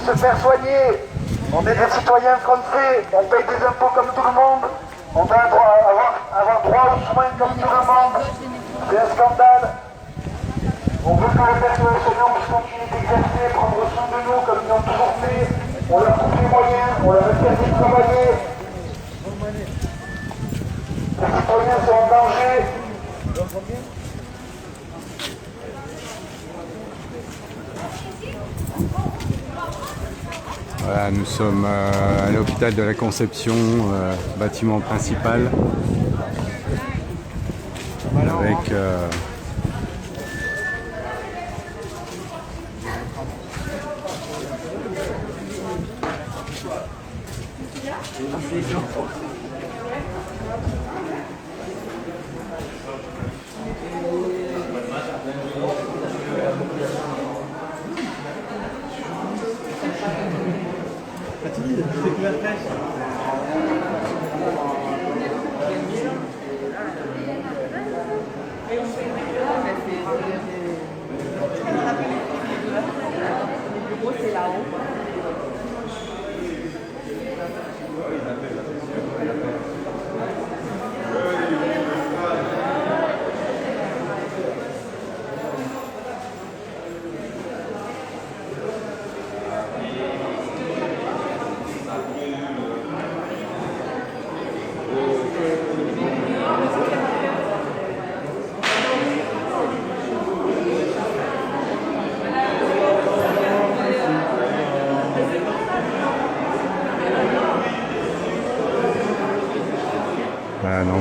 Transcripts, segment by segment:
se faire soigner. On est des citoyens français, on paye des impôts comme tout le monde, on doit avoir droit aux soins comme tout le monde. C'est un scandale. On veut que les personnels soignants puissent continuer d'exercer, prendre soin de nous comme ils l'ont toujours fait. On leur coupe les moyens, on leur interdit de travailler. Les citoyens sont en danger. Voilà, nous sommes à l'hôpital de la Conception, bâtiment principal, avec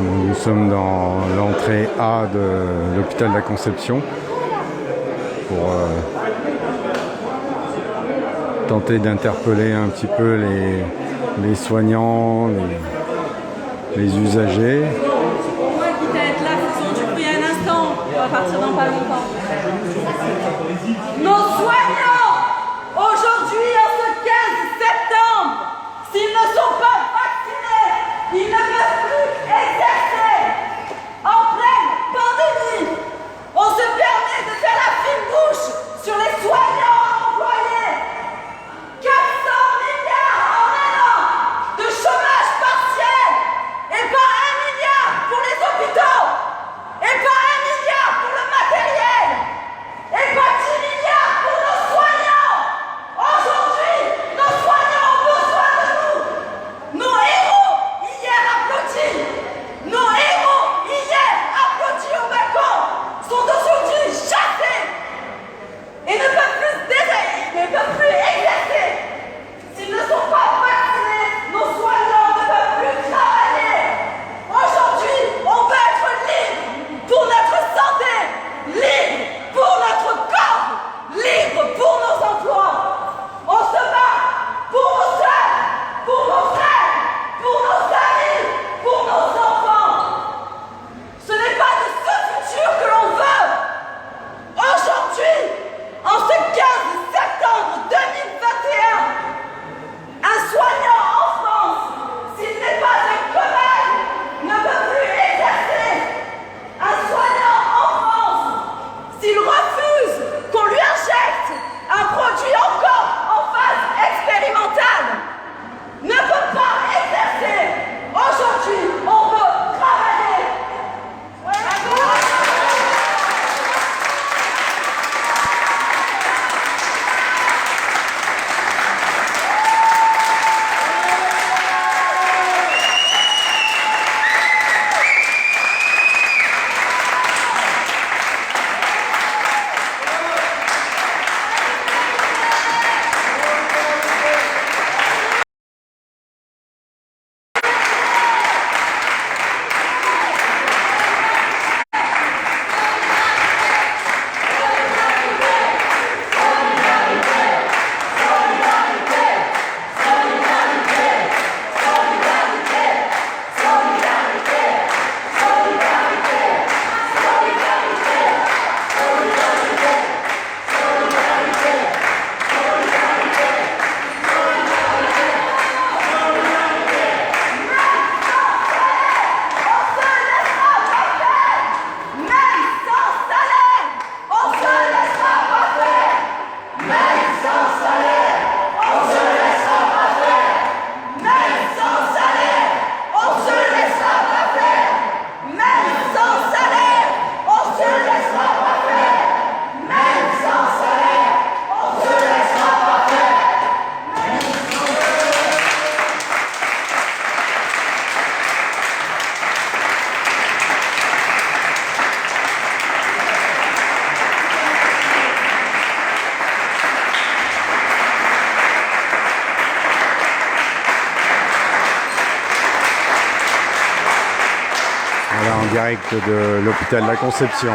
nous sommes dans l'entrée A de l'hôpital de la Conception pour tenter d'interpeller un petit peu les soignants, les usagers. Moi quitte à être là, faisons du bruit un instant, on va partir dans pas longtemps. Nos soignants, aujourd'hui en ce 15 septembre, s'ils ne sont pas vaccinés, ils ne peuvent plus exercer. En pleine pandémie, on se permet de faire la fine bouche sur les soignants employés. 400 milliards en un an de chômage partiel et pas 1 milliard pour les hôpitaux et pas 1 milliard pour le matériel et pas 10 milliards pour nos soignants. Aujourd'hui, nos soignants ont besoin de nous. Nos héros, hier applaudis, Voilà, en direct de l'hôpital de la Conception.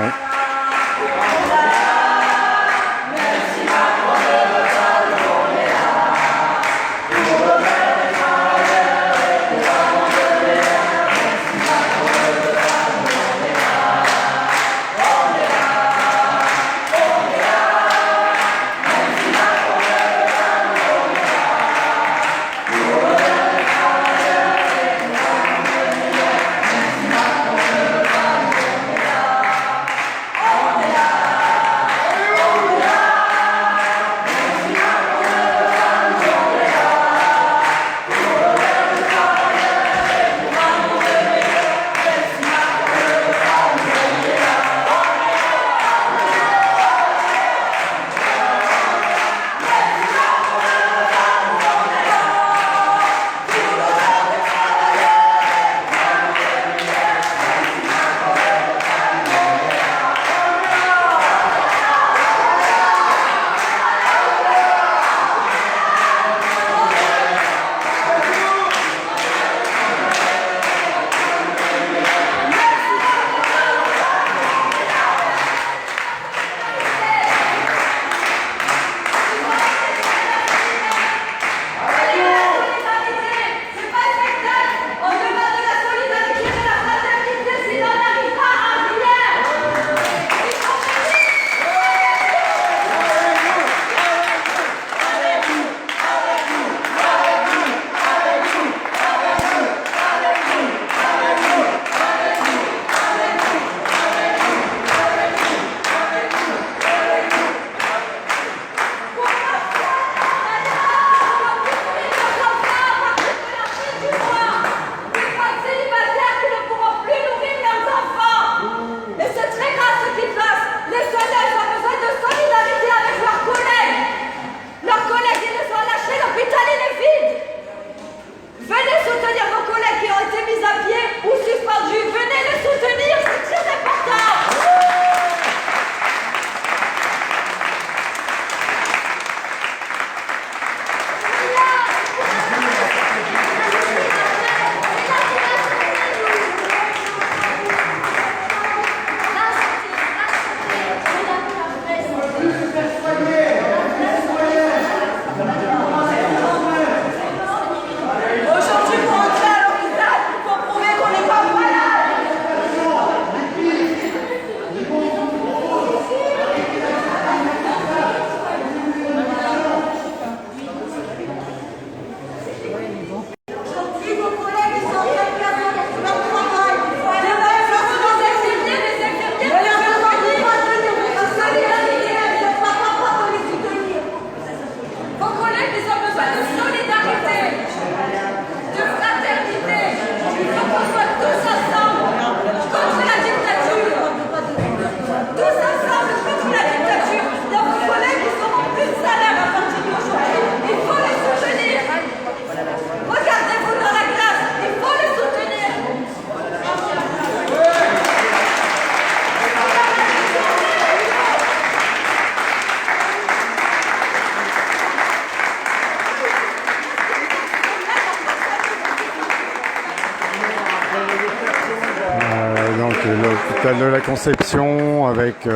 L'hôpital de la Conception avec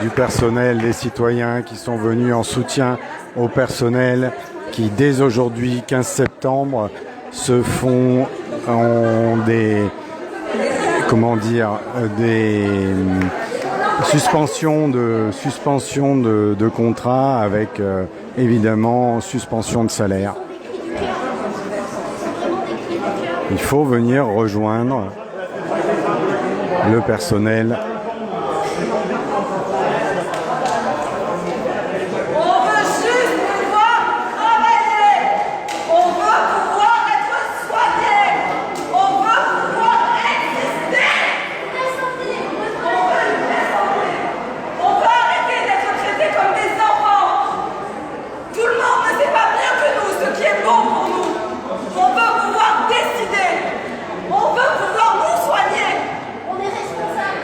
du personnel, des citoyens qui sont venus en soutien au personnel qui dès aujourd'hui 15 septembre se font des suspensions de contrat avec évidemment suspension de salaire. Il faut venir rejoindre le personnel. On veut juste pouvoir travailler. On veut pouvoir être soigné. On veut pouvoir exister. On veut une vraie santé. On veut arrêter d'être traités comme des enfants. Tout le monde ne sait pas mieux que nous ce qui est bon pour nous. On veut pouvoir décider. On veut pouvoir nous soigner. On est responsable.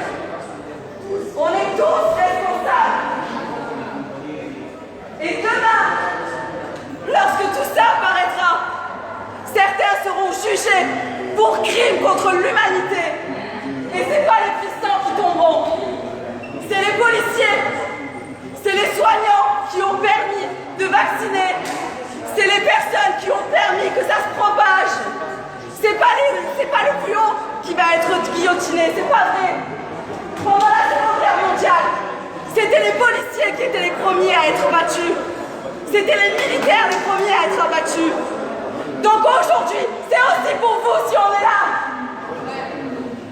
qui va être guillotiné, c'est pas vrai. Pendant la Seconde Guerre mondiale, c'était les policiers qui étaient les premiers à être battus. C'était les militaires les premiers à être abattus. Donc aujourd'hui, c'est aussi pour vous si on est là.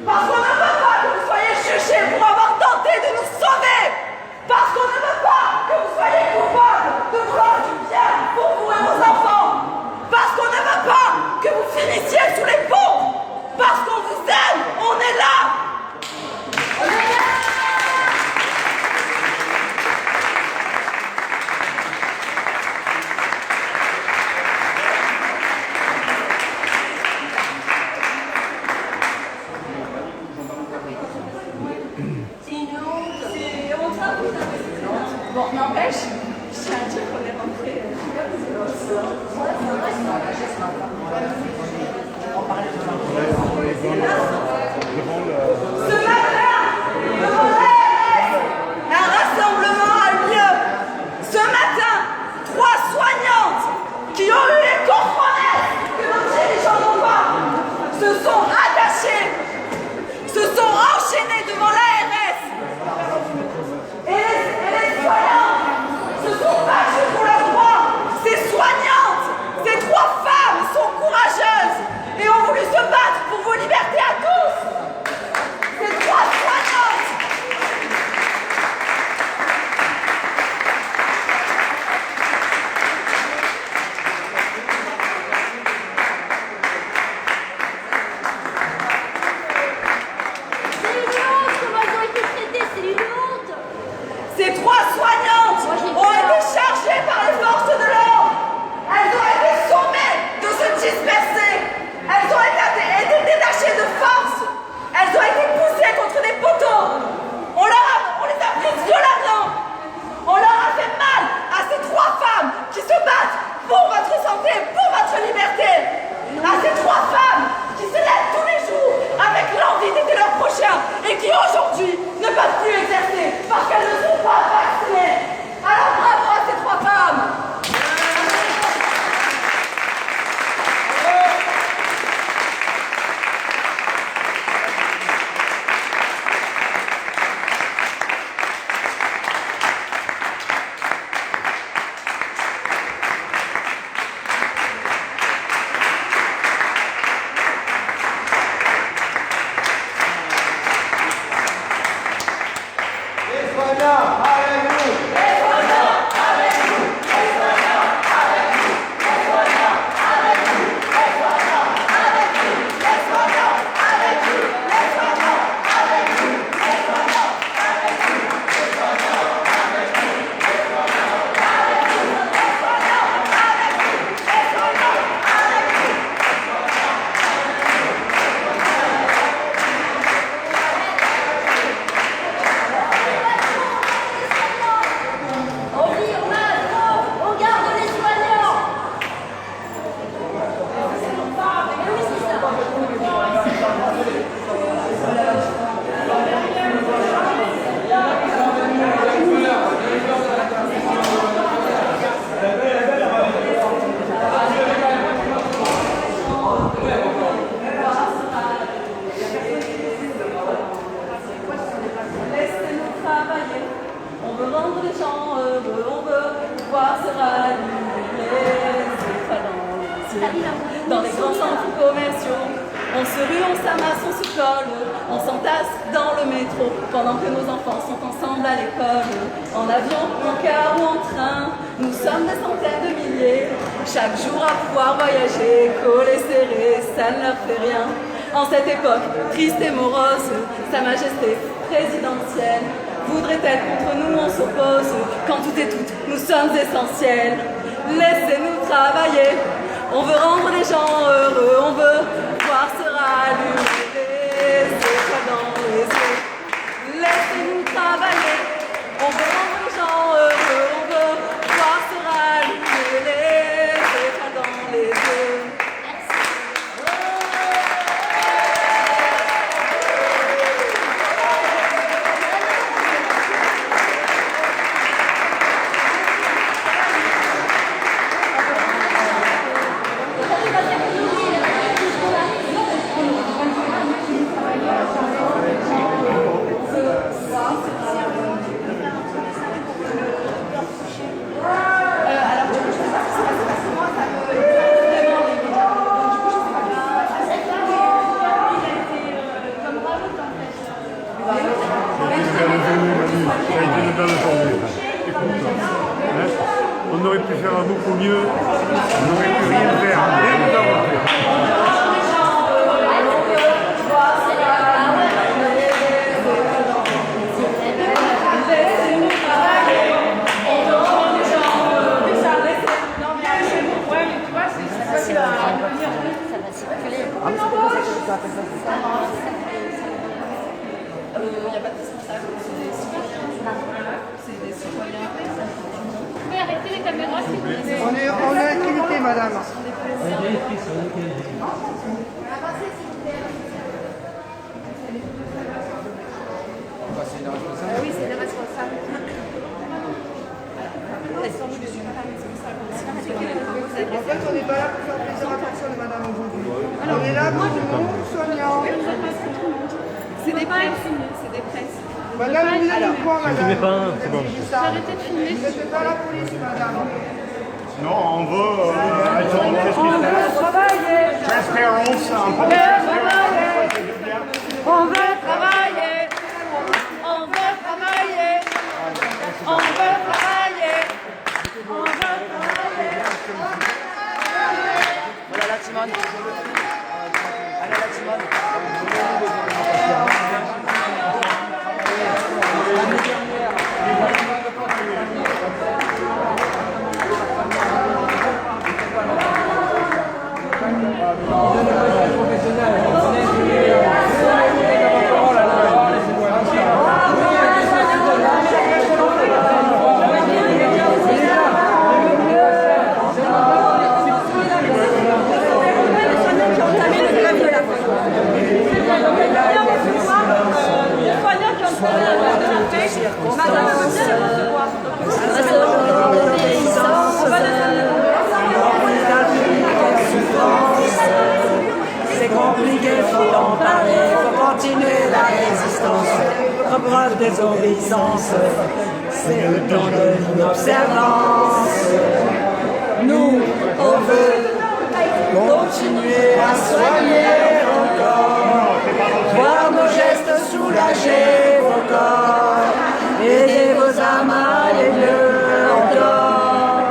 Parce qu'on ne veut pas que vous soyez jugés pour avoir tenté de nous sauver. Parce qu'on ne veut pas que vous soyez coupables de vouloir du bien pour vous et vos enfants. Parce qu'on ne veut pas que vous finissiez sous les ponts. Parce qu'on vous aime, on est là. On est là. Bon, n'empêche, je tiens à dire qu'on est rentré. Ce matin, devant l'ARS, un rassemblement a eu lieu. Ce matin, 3 soignantes qui ont eu les cojones que nos dirigeants n'ont pas se sont attachées, se sont enchaînées devant l'ARS. Et les soignantes se sont battues pour leurs droits. Ces soignantes, ces 3 femmes sont courageuses et ont voulu se battre pour vos libertés à tous. Ces 3 soignantes. C'est une honte comment elles ont été traitées, c'est une honte. Ces 3 soignantes ont été chargées par les forces de l'ordre. Elles ont été sommées de se disperser. Elles ont été détachées de force. Elles ont été poussées contre des poteaux. On les a prises violemment. On leur a fait mal à ces 3 femmes qui se battent pour votre santé, pour votre liberté. À ces 3 femmes qui se lèvent tous les jours avec l'envie d'aider leurs prochains et qui aujourd'hui ne peuvent plus exercer parce qu'elles ne sont pas vaccinées. Alors bravo à ces 3 femmes. Dans les grands centres commerciaux, on se rue, on s'amasse, on se colle, on s'entasse dans le métro, pendant que nos enfants sont ensemble à l'école. En avion, en car ou en train, nous sommes des centaines de milliers, chaque jour à pouvoir voyager, collés serrés, ça ne leur fait rien. En cette époque triste et morose, Sa Majesté présidentielle voudrait être contre nous, on s'oppose, quand tout et toutes, nous sommes essentiels. Laissez-nous travailler. On veut rendre les gens heureux, on veut voir se rallumer les étoiles dans les yeux. Laissez-nous travailler. On veut rendre les gens heureux, on veut voir se rallumer les étoiles dans les yeux. une belle journée. Écoute, hein, on aurait pu faire beaucoup mieux, on n'aurait pu rien faire, rien nous avons fait. Arrêtez les caméras, s'il vous plaît. On est activité, madame. Oui, c'est le responsable. En fait, on n'est pas là pour faire plaisir à personne, madame, aujourd'hui. On est là pour nous, soignants. C'est des presses, c'est des presses. Madame, vous êtes quoi, madame? C'est bon. Arrêtez de filmer. Vous n'êtes pas la police, madame. Non, on veut Travailler. transparence, un peu On veut travailler. On veut travailler. On veut travailler. On veut travailler. Voilà la Timone. Allez la Timone. C'est compliqué, faut en parler, faut continuer la résistance, reprendre des obéissances, c'est le temps de l'observance. Nous, on veut continuer à soigner encore, voir nos gestes soulager vos corps, aider vos âmes à aller mieux encore.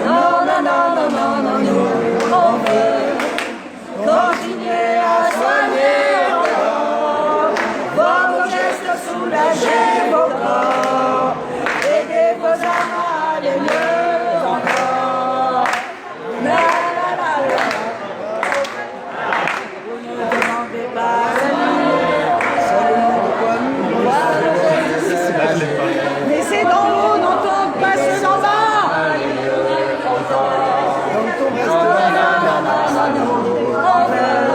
Non, non, non, non, non, non, nous, on veut continuer à soigner encore, voir vos gestes soulager vos corps, aider vos âmes à aller mieux encore. La, la, la, la. Vous ne demandez pas à nous, seulement pourquoi nous voir. Mais c'est dans l'eau, n'entend pas ce dans bas. Donc ton reste. On veut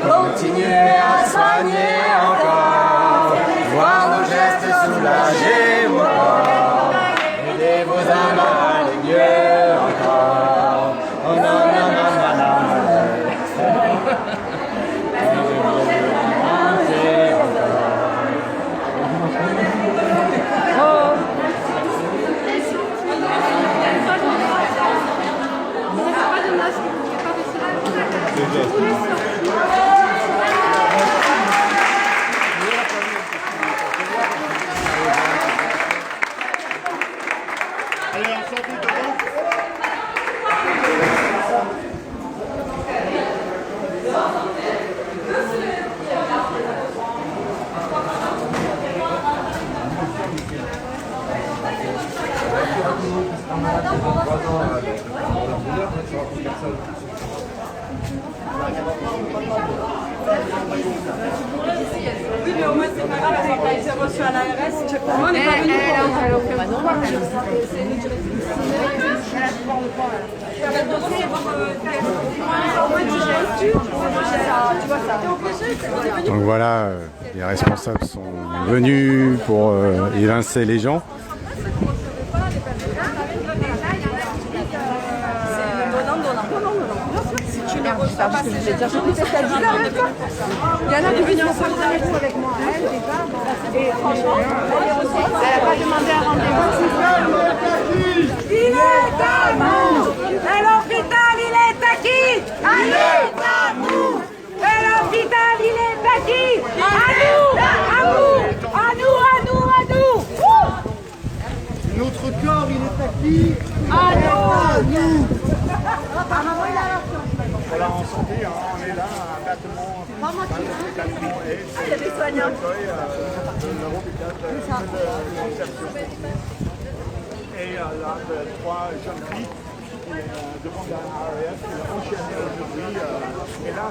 continuer à soigner encore, voir nos gestes soulager vos corps, aider vos âmes à aller mieux encore. Oh non, non, non, non, non. Oui, mais au moins c'est pas grave, c'est qu'ils ont reçu à l'ARS. Moi, on n'est pas venu Donc voilà, les responsables sont venus pour évincer les gens. parce que je voulais dire, il y en a qui viennent en solidarité avec moi, elle déjà, et franchement, elle n'a pas demandé un rendez-vous. Il est à nous. Et l'hôpital, il est à qui? Il est à nous. Et l'hôpital, il est à qui? À nous, à nous, à nous, à nous, à nous. Voilà, en santé, hein, on est là, un bâtiment. Il y a des soignants. Et là, trois jeunes filles qui demandent à RAF, qui l'ont enchaîné aujourd'hui. Et là,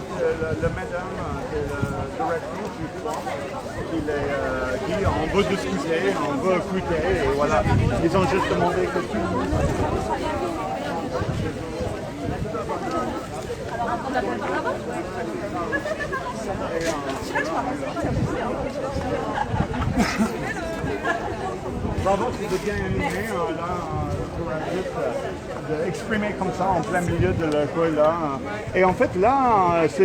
le madame, le directeur du sport, qui dit on veut discuter, on veut écouter, et voilà. Ils ont juste demandé que tout le monde. Bravo, c'était bien animé, là, d'exprimer comme ça en plein milieu de l'école là. Et en fait là, si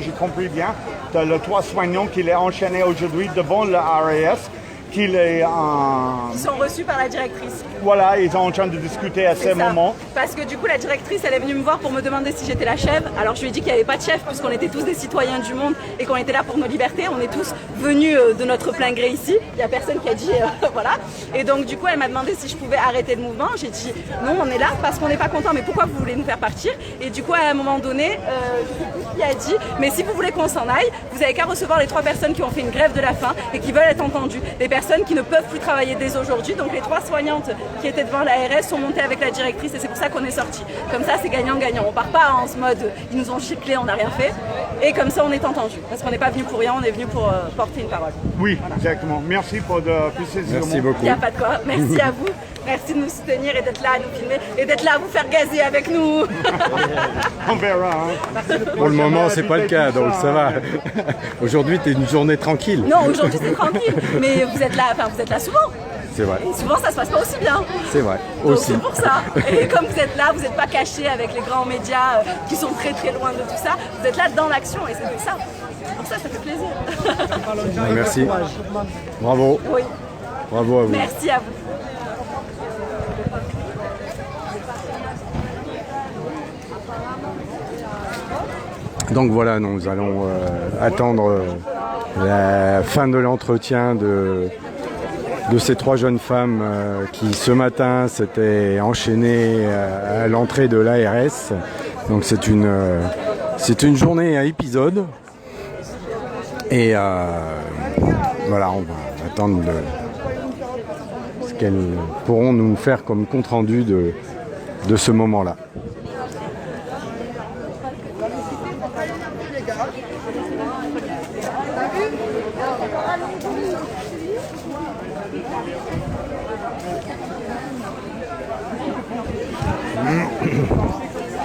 j'ai compris bien, tu as le 3 soignants qui l'est enchaîné aujourd'hui devant le RAS, qu'il est en... Ils sont reçus par la directrice. Voilà, ils sont en train de discuter à ces moments. Parce que du coup, la directrice, elle est venue me voir pour me demander si j'étais la chef. Alors je lui ai dit qu'il n'y avait pas de chef, puisqu'on était tous des citoyens du monde et qu'on était là pour nos libertés. On est tous venus de notre plein gré ici. Il n'y a personne qui a dit voilà. Et donc du coup, elle m'a demandé si je pouvais arrêter le mouvement. J'ai dit non, on est là parce qu'on n'est pas content. Mais pourquoi vous voulez nous faire partir? Et du coup, à un moment donné, je sais plus qui a dit, mais si vous voulez qu'on s'en aille, vous n'avez qu'à recevoir les 3 personnes qui ont fait une grève de la faim et qui veulent être entendues. Les personnes qui ne peuvent plus travailler dès aujourd'hui. Donc les 3 soignantes qui étaient devant la RS sont montées avec la directrice et c'est pour ça qu'on est sortis. Comme ça, c'est gagnant-gagnant. On part pas en ce mode ils nous ont giclé, on n'a rien fait. Et comme ça, on est entendu. Parce qu'on n'est pas venu pour rien, on est venu pour porter une parole. Oui, exactement. Merci pour de précision. Merci beaucoup. Il n'y a pas de quoi. Merci à vous. Merci de nous soutenir et d'être là à nous filmer et d'être là à vous faire gazer avec nous. On verra. Hein. Pour le moment, c'est pas le cas, donc ça va. Aujourd'hui, t'es une journée tranquille. Non, aujourd'hui c'est tranquille. Mais vous êtes là souvent. C'est vrai. Et souvent, ça se passe pas aussi bien. C'est vrai. Donc Aussi. c'est pour ça. Et comme vous êtes là, vous n'êtes pas cachés avec les grands médias qui sont très très loin de tout ça. Vous êtes là dans l'action et c'est pour ça. Pour ça, ça fait plaisir. Merci. Bravo. Oui. Bravo à vous. Merci à vous. Donc voilà, nous allons attendre la fin de l'entretien de ces 3 jeunes femmes qui ce matin s'étaient enchaînées à l'entrée de l'ARS. Donc c'est une journée à épisode. Et voilà, on va attendre ce qu'elles pourront nous faire comme compte-rendu de ce moment-là.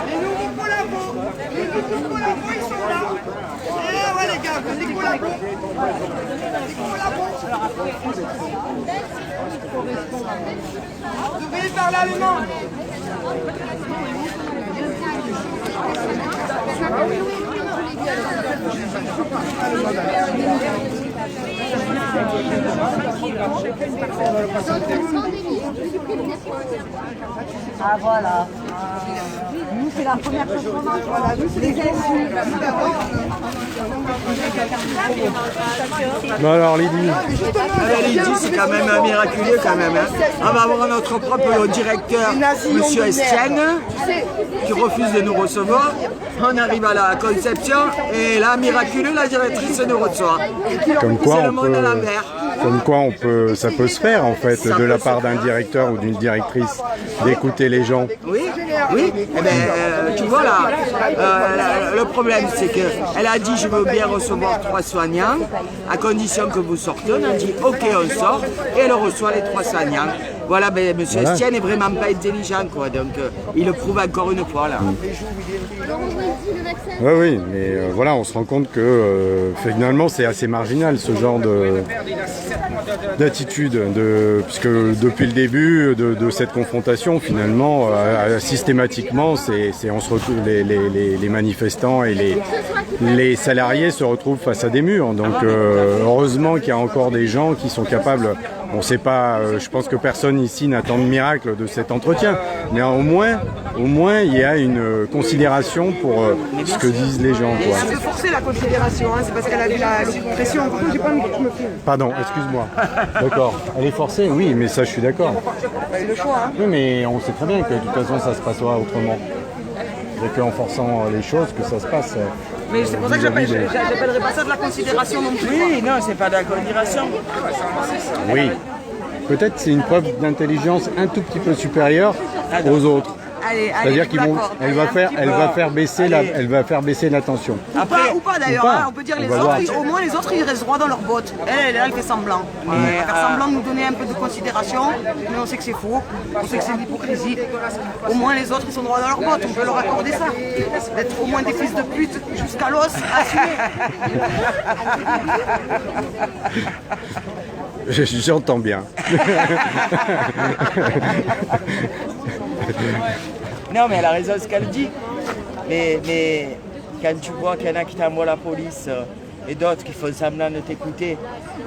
Les nouveaux collabos, ils sont là. Eh ouais les gars, les collabos. Vous devriez parler allemand. Ah voilà. Nous c'est la première chose qu'on mange. Voilà, nous c'est les Bon alors Lydie, Lydie, c'est quand même miraculeux quand même. Hein. On va avoir notre propre directeur, Monsieur Estienne, qui refuse de nous recevoir. On arrive à la conception et là, miraculeux, la directrice nous reçoit. comme quoi C'est le monde à l'envers. ça peut se faire en fait de la part d'un directeur ou d'une directrice d'écouter les gens. Oui, oui. Eh ben, tu vois là, le problème c'est qu'elle a dit je veux bien recevoir 3 soignants, à condition que vous sortez. On a dit ok on sort et elle reçoit les 3 soignants. Voilà, ben Monsieur Estienne n'est vraiment pas intelligent quoi, donc il le prouve encore une fois là. Oui, mais voilà, on se rend compte que finalement c'est assez marginal ce genre d'attitude, puisque depuis le début de cette confrontation, finalement, systématiquement, on se retrouve, les manifestants et les salariés se retrouvent face à des murs. Donc heureusement qu'il y a encore des gens qui sont capables On sait pas, je pense que personne ici n'attend de miracle de cet entretien, mais au moins il y a une considération pour ce que disent les gens. Quoi. On peut forcer la considération, hein, c'est parce qu'elle a vu la pression. Pourquoi j'ai pas envie que je me filme? Pardon, excuse-moi. D'accord. Elle est forcée, oui, mais ça je suis d'accord. C'est le choix. Hein. Oui, mais on sait très bien que de toute façon ça se passera autrement. Et qu'en forçant les choses que ça se passe. Mais c'est pour ça que j'appellerais pas ça de la considération non plus. Oui, non, c'est pas de la considération. Oui. Peut-être c'est une preuve d'intelligence un tout petit peu supérieure aux autres. C'est-à-dire qu'elle va faire baisser la tension. Ou pas d'ailleurs, hein, on peut dire les autres, au moins les autres ils restent droits dans leurs bottes. Elle fait semblant. Elle va faire semblant de nous donner un peu de considération, mais on sait que c'est faux, on sait que c'est de l'hypocrisie. Au moins les autres ils sont droits dans leurs bottes, on peut leur accorder ça. D'être au moins des fils de pute jusqu'à l'os, assumés. J'entends bien. Non, mais elle a raison ce qu'elle dit. Mais quand tu vois qu'il y en a qui t'envoient la police et d'autres qui font semblant de t'écouter,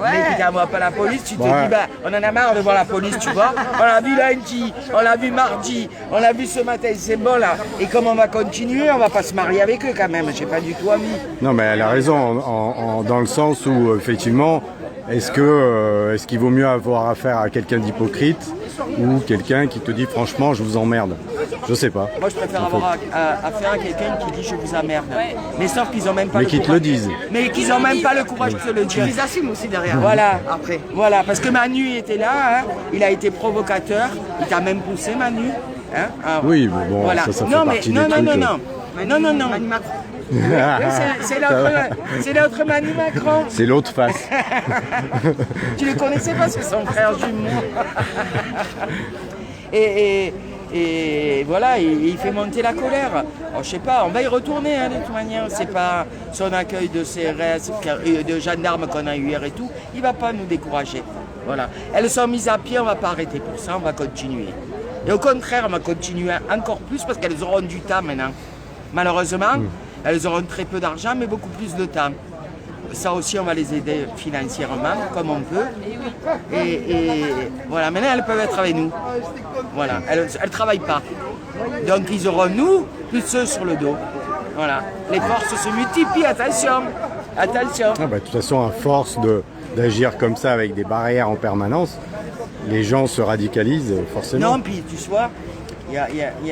mais qui t'envoient pas la police, tu te dis, bah, on en a marre de voir la police, tu vois. On l'a vu lundi, on l'a vu mardi, on l'a vu ce matin, c'est bon là. Et comme on va continuer, on va pas se marier avec eux quand même. J'ai pas du tout envie. Non, mais elle a raison, dans le sens où, effectivement, est-ce qu'il vaut mieux avoir affaire à quelqu'un d'hypocrite ou quelqu'un qui te dit franchement je vous emmerde? Je sais pas. Moi je préfère avoir affaire à quelqu'un qui dit je vous emmerde. Mais sauf qu'ils ont même pas le courage. Mais qu'ils te le disent. Mais qu'ils ont même pas le courage de se le dire. Ils assument aussi derrière. Voilà. Après. Voilà, parce que Manu était là, hein. Il a été provocateur, il t'a même poussé Manu. Hein. Alors, oui, mais bon, voilà. Ça fait partie des trucs. Non. C'est l'autre Manu Macron. C'est l'autre face. Tu le connaissais pas, c'est son frère jumeau. Et voilà, il fait monter la colère. Alors, je sais pas, on va y retourner hein, de toute manière. C'est pas son accueil de CRS, de gendarmes qu'on a eu hier et tout. Il va pas nous décourager. Voilà. Elles sont mises à pied, on va pas arrêter pour ça, on va continuer. Et au contraire, on va continuer encore plus parce qu'elles auront du temps maintenant. Malheureusement, elles auront très peu d'argent, mais beaucoup plus de temps. Ça aussi, on va les aider financièrement, comme on peut. Et voilà, maintenant, elles peuvent être avec nous. Voilà, elles ne travaillent pas. Donc, ils auront nous, plus ceux sur le dos. Voilà, les forces se multiplient, attention. Attention. Ah bah, de toute façon, à force d'agir comme ça avec des barrières en permanence, les gens se radicalisent forcément. Non, puis tu vois, il y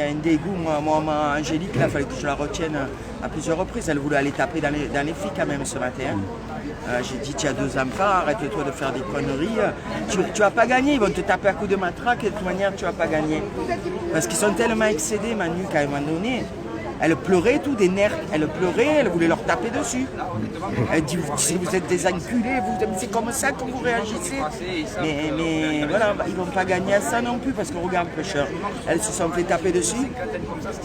a un dégoût. Moi, Angélique, il a fallu que je la retienne à plusieurs reprises. Elle voulait aller taper dans les filles quand même ce matin. J'ai dit, tu as 2 enfants, arrête-toi de faire des conneries. Tu vas pas gagner, ils vont te taper à coups de matraque et de toute manière, tu vas pas gagner. Parce qu'ils sont tellement excédés, Manu, qu'à un moment donné, elle pleurait tout, des nerfs. Elle pleurait, elle voulait leur taper dessus. Elle dit, vous êtes des enculés, c'est comme ça que vous réagissez. Mais voilà, ils vont pas gagner à ça non plus, parce qu'on regarde pêcheur. Elles se sont fait taper dessus.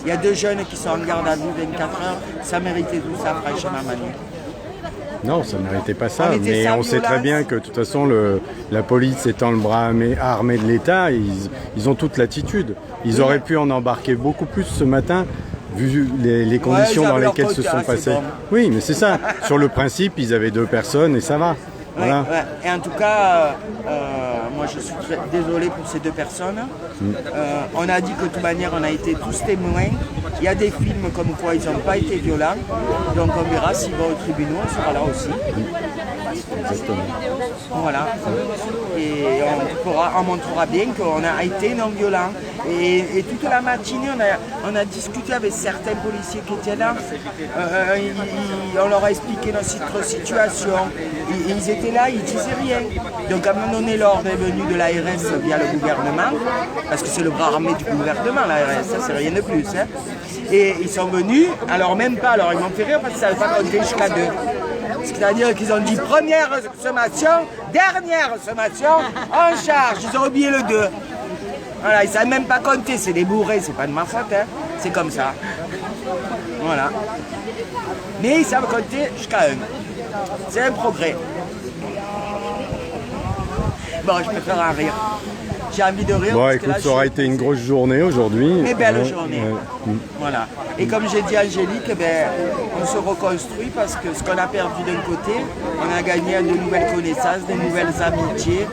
Il y a 2 jeunes qui sont en garde à vue 24 heures. Ça méritait tout ça, franchement, Manu. Non, ça ne méritait pas ça, mais on sait très bien que de toute façon, la police étant le bras armé de l'État, ils ont toute l'attitude. Ils auraient pu en embarquer beaucoup plus ce matin, vu les conditions dans lesquelles se sont passés. Bon. Oui, mais c'est ça. Sur le principe, ils avaient 2 personnes et ça va. Voilà. Ouais. Et en tout cas, moi je suis très désolé pour ces 2 personnes. On a dit que de toute manière, on a été tous témoins. Il y a des films comme quoi ils n'ont pas été violents. Donc on verra s'ils vont au tribunal, on sera là aussi. Exactement. Voilà. Et on montrera bien qu'on a été non violent. Et toute la matinée, on a discuté avec certains policiers qui étaient là. On leur a expliqué notre situation. Ils étaient là, ils disaient rien. Donc à un moment donné, l'ordre est venu de l'ARS via le gouvernement, parce que c'est le bras armé du gouvernement, l'ARS, ça c'est rien de plus. Hein. Et ils sont venus, alors même pas, alors ils m'ont fait rire parce qu'ils ne savaient pas compter jusqu'à 2. C'est-à-dire qu'ils ont dit première sommation, dernière sommation, en charge. Ils ont oublié le 2. Voilà, ils ne savent même pas compter, c'est des bourrés, c'est pas de ma faute, hein. C'est comme ça. Voilà. Mais ils savent compter jusqu'à 1. C'est un progrès. Bon, je préfère en rire. J'ai envie de rire. Bon, parce écoute, que là, ça aura été une grosse journée aujourd'hui. Mais belle journée. Voilà. Et comme j'ai dit à Angélique, on se reconstruit parce que ce qu'on a perdu d'un côté, on a gagné de nouvelles connaissances, de nouvelles amitiés,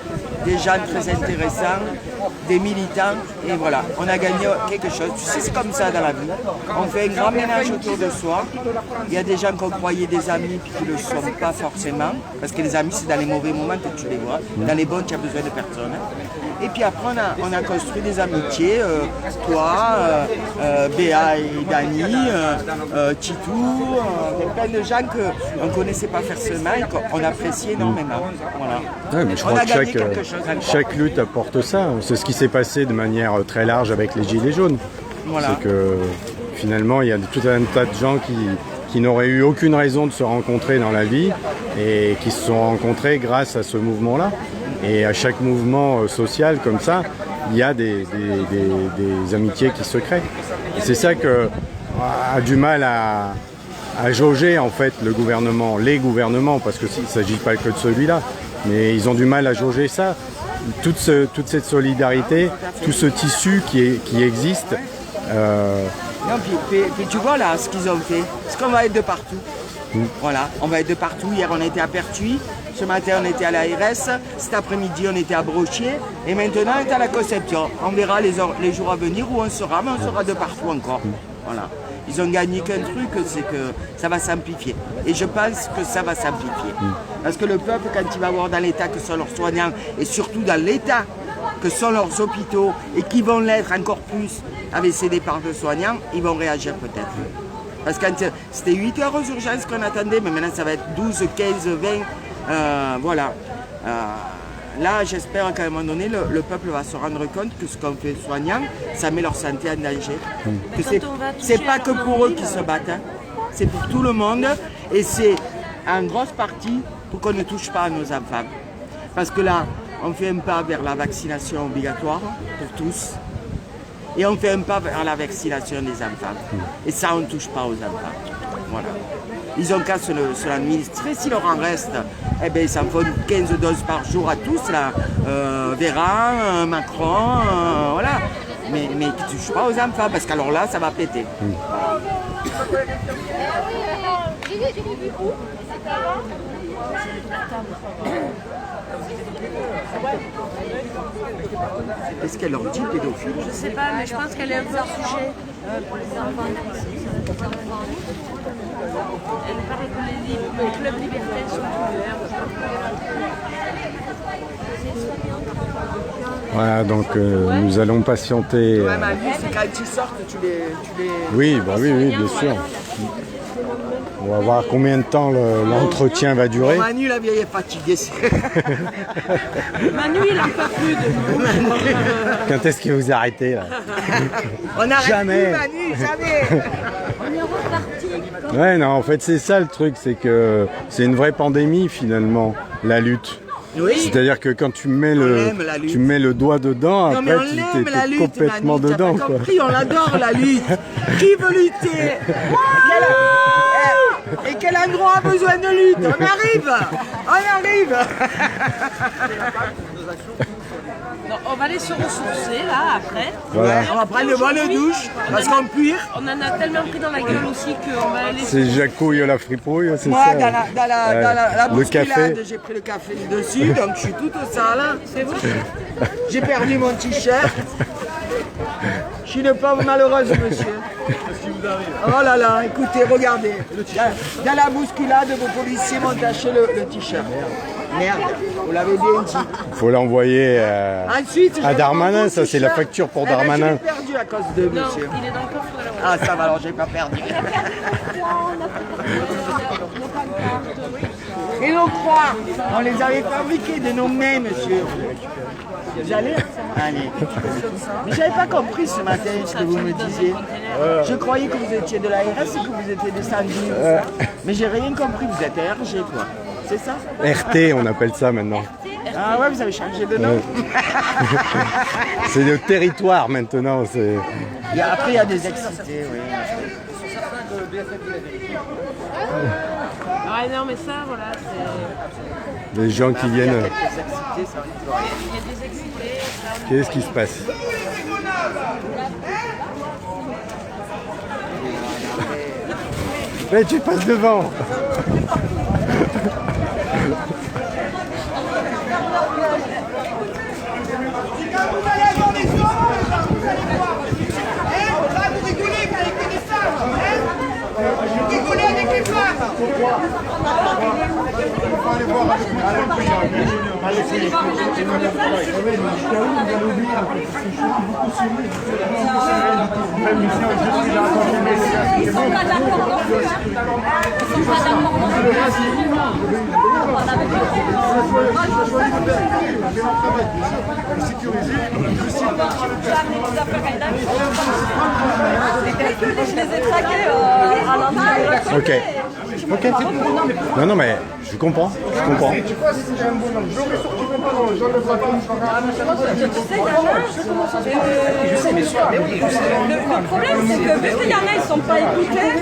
des gens très intéressants, des militants, et voilà, on a gagné quelque chose. Tu sais, c'est comme ça dans la vie. On fait un grand ménage autour de soi. Il y a des gens qu'on croyait des amis puis qui ne le sont pas forcément, parce que les amis, c'est dans les mauvais moments que tu les vois. Dans les bons, tu as besoin de personne. Et puis après, on a construit des amitiés, toi, Béa et Dani, Titou, plein de gens qu'on ne connaissait pas forcément et qu'on appréciait énormément. Voilà. Ouais, mais je crois que chaque lutte apporte ça. C'est ce qui s'est passé de manière très large avec les Gilets jaunes. Voilà. C'est que finalement, il y a tout un tas de gens qui n'auraient eu aucune raison de se rencontrer dans la vie et qui se sont rencontrés grâce à ce mouvement-là. Et à chaque mouvement social comme ça, il y a des amitiés qui se créent. Et c'est ça que a du mal à jauger en fait le gouvernement, les gouvernements, parce qu'il ne s'agit pas que de celui-là, mais ils ont du mal à jauger ça. Toute cette solidarité, tout ce tissu qui existe. Non, puis tu vois là ce qu'ils ont fait, c'est qu'on va être de partout. Voilà, on va être de partout. Hier on était à Pertuis, ce matin on était à l'ARS, cet après-midi on était à Brochier et maintenant on est à la Conception. On verra les jours à venir où on sera, mais on sera de partout encore. Voilà. Ils ont gagné qu'un truc, c'est que ça va s'amplifier. Et je pense que ça va s'amplifier. Parce que le peuple, quand il va voir dans l'état que sont leurs soignants, et surtout dans l'état que sont leurs hôpitaux, et qui vont l'être encore plus avec ces départs de soignants, ils vont réagir peut-être. Parce que c'était 8 heures aux urgences qu'on attendait, mais maintenant ça va être 12, 15, 20. Voilà. Là, j'espère qu'à un moment donné, le peuple va se rendre compte que ce qu'on fait soignant, ça met leur santé en danger. Que c'est pas que pour eux qui se battent, hein. C'est pour tout le monde et c'est en grosse partie pour qu'on ne touche pas à nos enfants. Parce que là, on fait un pas vers la vaccination obligatoire pour tous et on fait un pas vers la vaccination des enfants. Et ça, on ne touche pas aux enfants. Voilà. Ils ont qu'à se l'administrer. S'il leur en reste, eh ben, ils s'en font 15 doses par jour à tous, là. Véran, Macron, voilà. Mais qui ne touchent pas aux enfants, parce qu'alors là, ça va péter. Est-ce qu'elle leur dit pédophile? Je sais pas, mais je pense qu'elle est un peu sujet pour les enfants. Elle paraît que les clubs libertaires sont Voilà, donc nous allons patienter. Ouais, ma vie, c'est quand ils sortent, tu les... Oui, bah oui, bien sûr. On va voir combien de temps l'entretien va durer. Manu, la vieille, est fatiguée. Manu, il en peut plus de nous. Quand est-ce que vous arrêtez là? On n'arrête Jamais. plus, Manu, jamais. On est reparti. Ouais, non, en fait, c'est ça le truc, c'est que c'est une vraie pandémie finalement, la lutte. Oui. C'est-à-dire que quand tu mets le doigt dedans, Non, mais après on tu l'aime, t'es la lutte, complètement Manu, dedans. t'as pas Quoi. compris, on adore la lutte. Qui veut lutter? Et quel endroit a besoin de lutte? On arrive. Non, on va aller se ressourcer là après. Voilà. On va prendre une bonne douche, parce qu'on puire. On en a tellement pris dans la gueule aussi qu'on va aller. C'est Jacouille la fripouille, c'est Moi, ça? dans la le bousculade, café. j'ai pris le café dessus, donc je suis toute sale. C'est vrai. J'ai perdu mon t-shirt. Je suis une pauvre malheureuse, monsieur. Oh là là, écoutez, regardez. Dans la bousculade, vos policiers m'ont taché le t-shirt. Merde, vous l'avez bien dit. Faut l'envoyer Ensuite, à j'ai Darmanin, mon ça c'est la t-shirt. facture pour Eh ben, Darmanin. je l'ai perdu à cause de Non, monsieur. il est dans le coffre de la voiture. Ah, ça va, alors j'ai pas perdu. Et nos croix, on les avait fabriquées de nos mains, monsieur. Vous allez? Allez. Mais j'avais pas compris ce matin ce que vous me disiez. Je croyais que vous étiez de la RS et que vous étiez descendu. Mais j'ai rien compris, vous êtes RG quoi. C'est ça? RT, on appelle ça maintenant. Ah ouais, vous avez changé de nom. C'est le territoire maintenant. Et après, il y a des excités, oui. Ah non, mais ça, voilà, c'est. Les gens qui viennent. Il y a quelques excités, ça. Il y a des excités. Qu'est-ce qui se passe? Mais tu passes devant. moi j'ai déjà parlé avec eux. Je vais voir une Ils sont pas d'accord non plus. Ils sont pas d'accord non plus. Je les ai traqués à l'entrée. Ok. Ok. Non, non, mais je comprends. Je comprends. Tu sais, il y en a le problème, c'est que vu qu'il y en a, ils ne sont pas écoutés,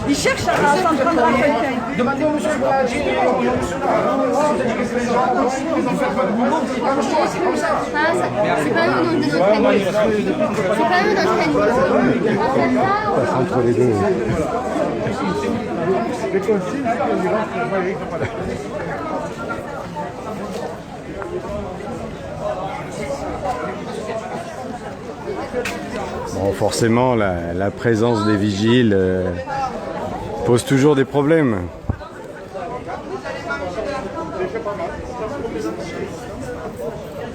ils cherchent à s'en prendre à quelqu'un. Demandez au monsieur Bouladier, C'est pas nous notre famille. C'est pas nous notre famille. Passe entre les deux. Bon, forcément, la présence des vigiles pose toujours des problèmes.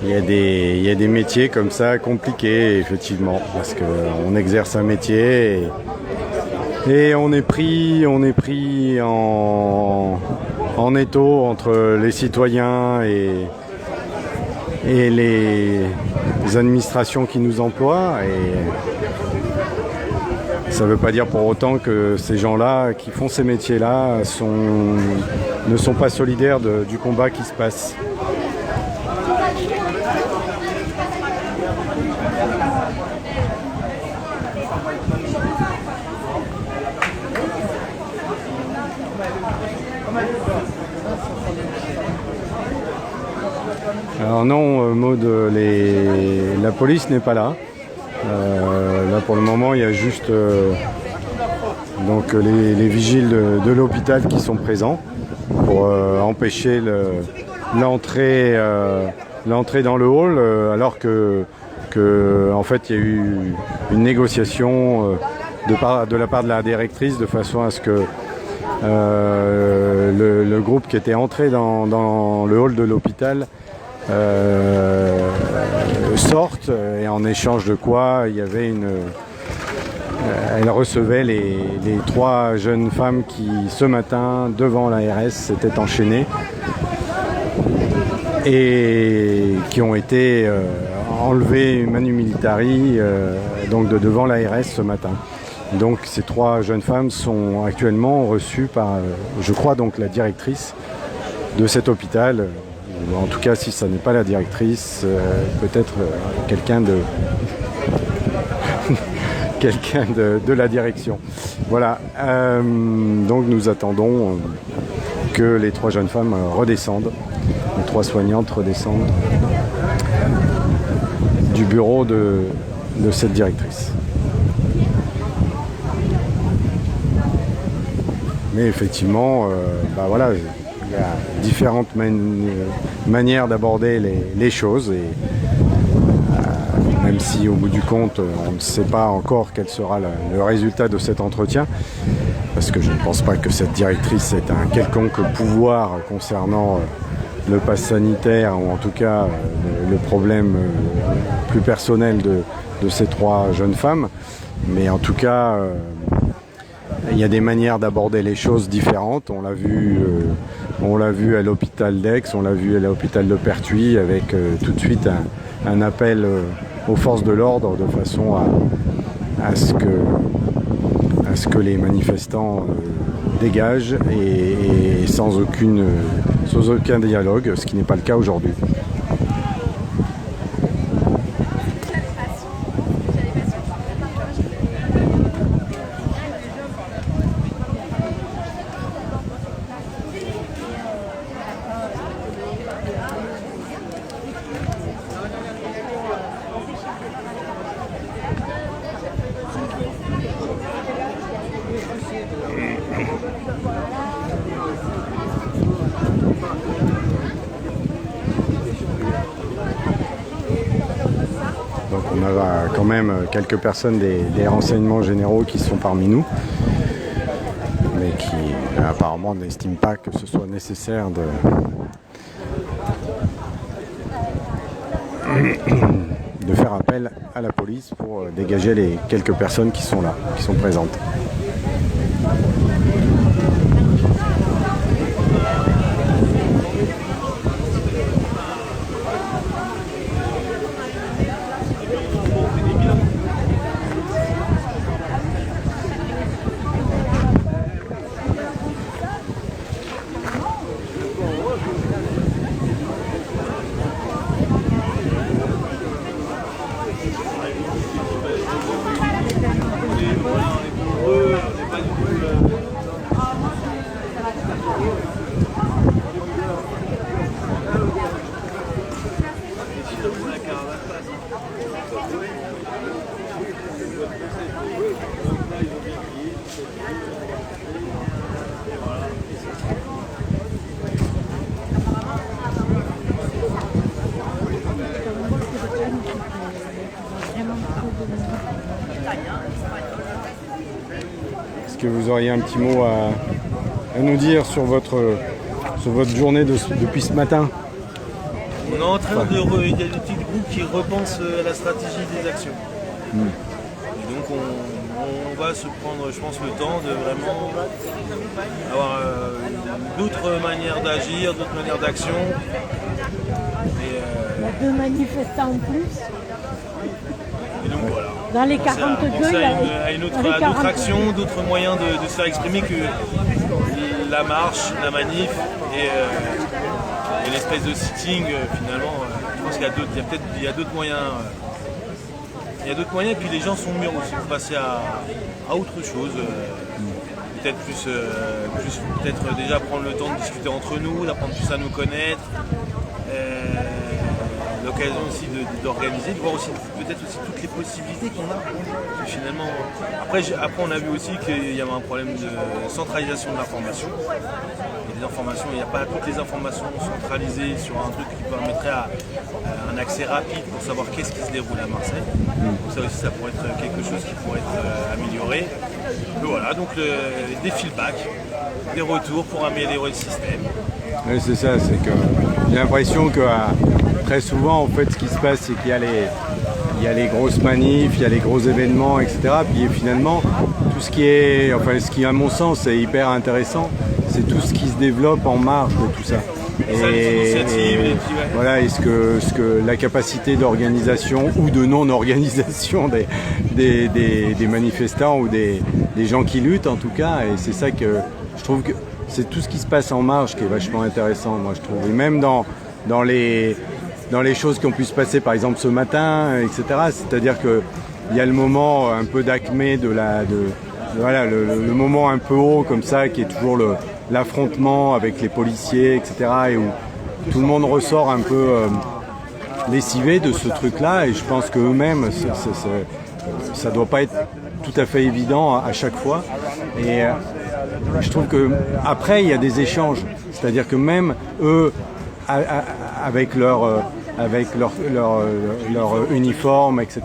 Il y a des métiers comme ça compliqués, effectivement, parce qu'on exerce un métier et on est pris en étau entre les citoyens et les administrations qui nous emploient. Et ça ne veut pas dire pour autant que ces gens-là qui font ces métiers-là ne sont pas solidaires du combat qui se passe. Alors non, Maud, la police n'est pas là. Là pour le moment, il y a juste donc les vigiles de l'hôpital qui sont présents pour empêcher l'entrée dans le hall, alors que en fait il y a eu une négociation de la part de la directrice de façon à ce que le groupe qui était entré dans le hall de l'hôpital sortent, et en échange de quoi il y avait elle recevait les 3 jeunes femmes qui ce matin devant l'ARS s'étaient enchaînées et qui ont été enlevées manu militari donc de devant l'ARS ce matin. Donc ces 3 jeunes femmes sont actuellement reçues par, je crois, donc la directrice de cet hôpital. En tout cas, si ça n'est pas la directrice, peut-être quelqu'un de la direction. Voilà. Donc nous attendons que les 3 jeunes femmes redescendent, les 3 soignantes redescendent du bureau de cette directrice. Mais effectivement, voilà. Il y a différentes manières d'aborder les choses, et même si au bout du compte on ne sait pas encore quel sera le résultat de cet entretien, parce que je ne pense pas que cette directrice ait un quelconque pouvoir concernant le pass sanitaire, ou en tout cas le problème plus personnel de ces 3 jeunes femmes. Mais en tout cas, il y a des manières d'aborder les choses différentes. On l'a vu à l'hôpital d'Aix, on l'a vu à l'hôpital de Pertuis, avec tout de suite un appel aux forces de l'ordre de façon à ce que les manifestants dégagent et sans aucun dialogue, ce qui n'est pas le cas aujourd'hui. Donc on a quand même quelques personnes des renseignements généraux qui sont parmi nous, mais qui apparemment n'estiment pas que ce soit nécessaire de faire appel à la police pour dégager les quelques personnes qui sont là, qui sont présentes. Est-ce que vous auriez un petit mot à nous dire sur votre journée depuis ce matin? On est en train il y a des petits groupes qui repensent à la stratégie des actions. Et donc on va se prendre, je pense, le temps de vraiment avoir d'autres manières d'agir, d'autres manières d'action. Il y a 2 manifestants en plus. Et donc voilà. Dans les 42, il y a d'autres actions, d'autres moyens de se faire exprimer que la marche, la manif et l'espèce de sitting. Finalement, je pense qu'il y a d'autres moyens. Il y a d'autres moyens, et puis les gens sont mûrs aussi pour passer à autre chose. Peut-être peut-être déjà prendre le temps de discuter entre nous, d'apprendre plus à nous connaître. L'occasion aussi d'organiser, de voir aussi peut-être aussi toutes les possibilités qu'on a. Finalement, après on a vu aussi qu'il y avait un problème de centralisation de l'information. Il y a des informations, il n'y a pas toutes les informations centralisées sur un truc qui permettrait un accès rapide pour savoir qu'est-ce qui se déroule à Marseille. Donc ça aussi, ça pourrait être quelque chose qui pourrait être amélioré. Mais voilà, donc des feedbacks, des retours pour améliorer le système. Oui, c'est ça, c'est que j'ai l'impression que très souvent, en fait, ce qui se passe, c'est qu'il y a les grosses manifs, il y a les gros événements, etc. Puis finalement, tout ce qui à mon sens est hyper intéressant, c'est tout ce qui se développe en marge de tout ça. Voilà, et ce que la capacité d'organisation ou de non-organisation des manifestants ou des gens qui luttent, en tout cas, et c'est ça que je trouve que c'est tout ce qui se passe en marge qui est vachement intéressant, moi je trouve. Et même dans les choses qui ont pu se passer, par exemple ce matin, etc. C'est-à-dire qu'il y a le moment un peu d'acmé voilà, le moment un peu haut comme ça, qui est toujours l'affrontement avec les policiers, etc. Et où tout le monde ressort un peu lessivé de ce truc-là. Et je pense qu'eux-mêmes, ça ne doit pas être tout à fait évident à chaque fois. Et je trouve qu'après, il y a des échanges. C'est-à-dire que même eux, avec leur uniforme, etc.,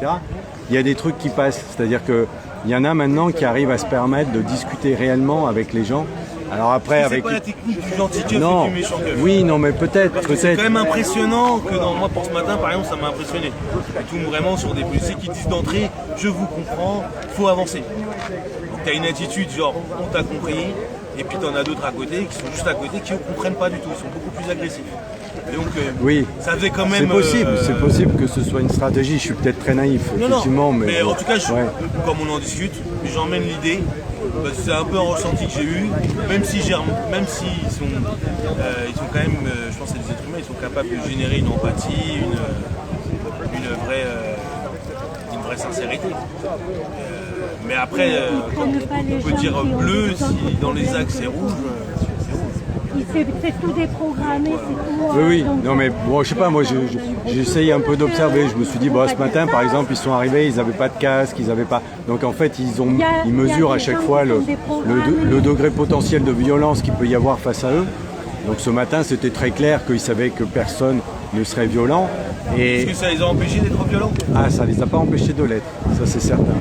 il y a des trucs qui passent. C'est-à-dire qu'il y en a maintenant qui arrivent à se permettre de discuter réellement avec les gens. Alors après, c'est pas la technique du gentil et du méchant cœur. Oui, non, mais peut-être. C'est quand même impressionnant que moi, pour ce matin, par exemple, ça m'a impressionné. On tombe vraiment sur des policiers qui disent d'entrée, je vous comprends, faut avancer. Donc tu as une attitude genre, on t'a compris, et puis tu en as d'autres à côté, qui sont juste à côté, qui ne comprennent pas du tout, ils sont beaucoup plus agressifs. Et donc, oui, ça faisait quand même. C'est possible que ce soit une stratégie. Je suis peut-être très naïf, effectivement, mais en tout cas, comme on en discute, j'emmène l'idée. C'est un peu un ressenti que j'ai eu, même s'ils sont quand même, je pense que c'est des êtres humains, ils sont capables de générer une empathie, une vraie sincérité. Mais après, on peut dire bleu, si dans les axes c'est rouge. C'est tout déprogrammé, c'est tout. Oui, non mais bon, je sais pas, moi j'essaye un peu d'observer. Je me suis dit, bon, ce matin par exemple, ils sont arrivés, ils n'avaient pas de casque, ils n'avaient pas. Donc en fait, ils mesurent à chaque fois le degré potentiel de violence qu'il peut y avoir face à eux. Donc ce matin, c'était très clair qu'ils savaient que personne ne serait violent. Est-ce que ça les a empêchés d'être violents? Ah, ça les a pas empêchés de l'être, ça c'est certain.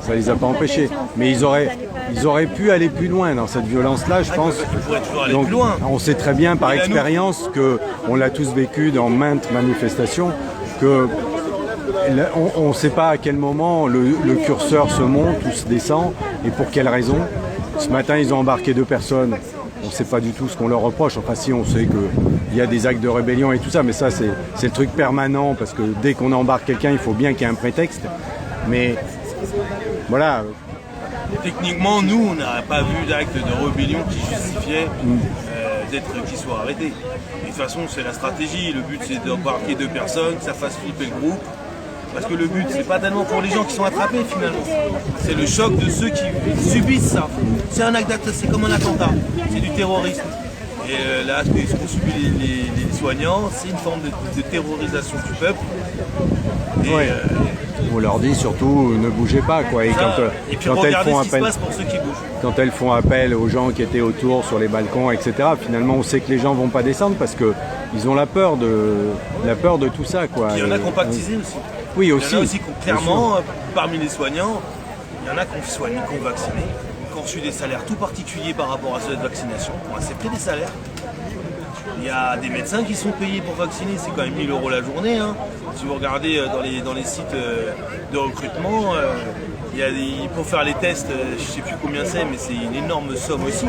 Ça les a pas empêchés. Mais ils auraient. ils auraient pu aller plus loin dans cette violence-là, je pense. Ils pourraient toujours aller Donc, plus loin. on sait très bien par Mais là, nous- expérience que on l'a tous vécu dans maintes manifestations que on ne sait pas à quel moment le curseur se monte ou se descend et pour quelle raison. Ce matin, ils ont embarqué 2 personnes. On ne sait pas du tout ce qu'on leur reproche. Enfin, si, on sait qu'il y a des actes de rébellion et tout ça, mais ça, c'est le truc permanent parce que dès qu'on embarque quelqu'un, il faut bien qu'il y ait un prétexte. Mais voilà. Techniquement, nous, on n'a pas vu d'acte de rébellion qui justifiait qu'ils soient arrêtés. Et de toute façon, c'est la stratégie. Le but, c'est d'embarquer 2 personnes, que ça fasse flipper le groupe. Parce que le but, c'est pas tellement pour les gens qui sont attrapés, finalement. C'est le choc de ceux qui subissent ça. C'est un acte d'attentat, c'est comme un attentat. C'est du terrorisme. Et là, ce qu'ont subi les soignants, c'est une forme de terrorisation du peuple. Et, Ouais. On leur dit surtout ne bougez pas quoi. Et ça, et puis quand elles regardez font ce qui se appel, passe pour ceux qui bougent. quand elles font appel aux gens qui étaient autour sur les balcons, etc. Finalement, on sait que les gens vont pas descendre parce que ils ont la peur de tout ça quoi. Il y en a qui ont Et- pactisé aussi. Oui Il aussi. y en a aussi qui ont clairement, parmi les soignants, il y en a qui ont soigné, qui ont vacciné, qui ont reçu des salaires tout particuliers par rapport à cette vaccination, qui ont accepté des salaires. Il y a des médecins qui sont payés pour vacciner, c'est quand même 1 000 € la journée. Hein. Si vous regardez dans les sites de recrutement, pour faire les tests, je ne sais plus combien c'est, mais c'est une énorme somme aussi.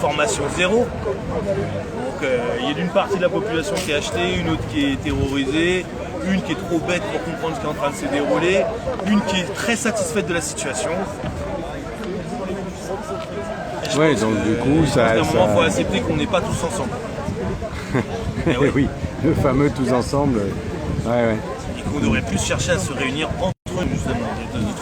Formation zéro. Donc il y a d'une partie de la population qui est achetée, une autre qui est terrorisée, une qui est trop bête pour comprendre ce qui est en train de se dérouler, une qui est très satisfaite de la situation. Ouais, donc du coup, ça. À un moment, il faut accepter qu'on n'est pas tous ensemble. Oui. Oui, le fameux tous ensemble. Ouais. Et qu'on devrait plus chercher à se réunir entre eux, justement, de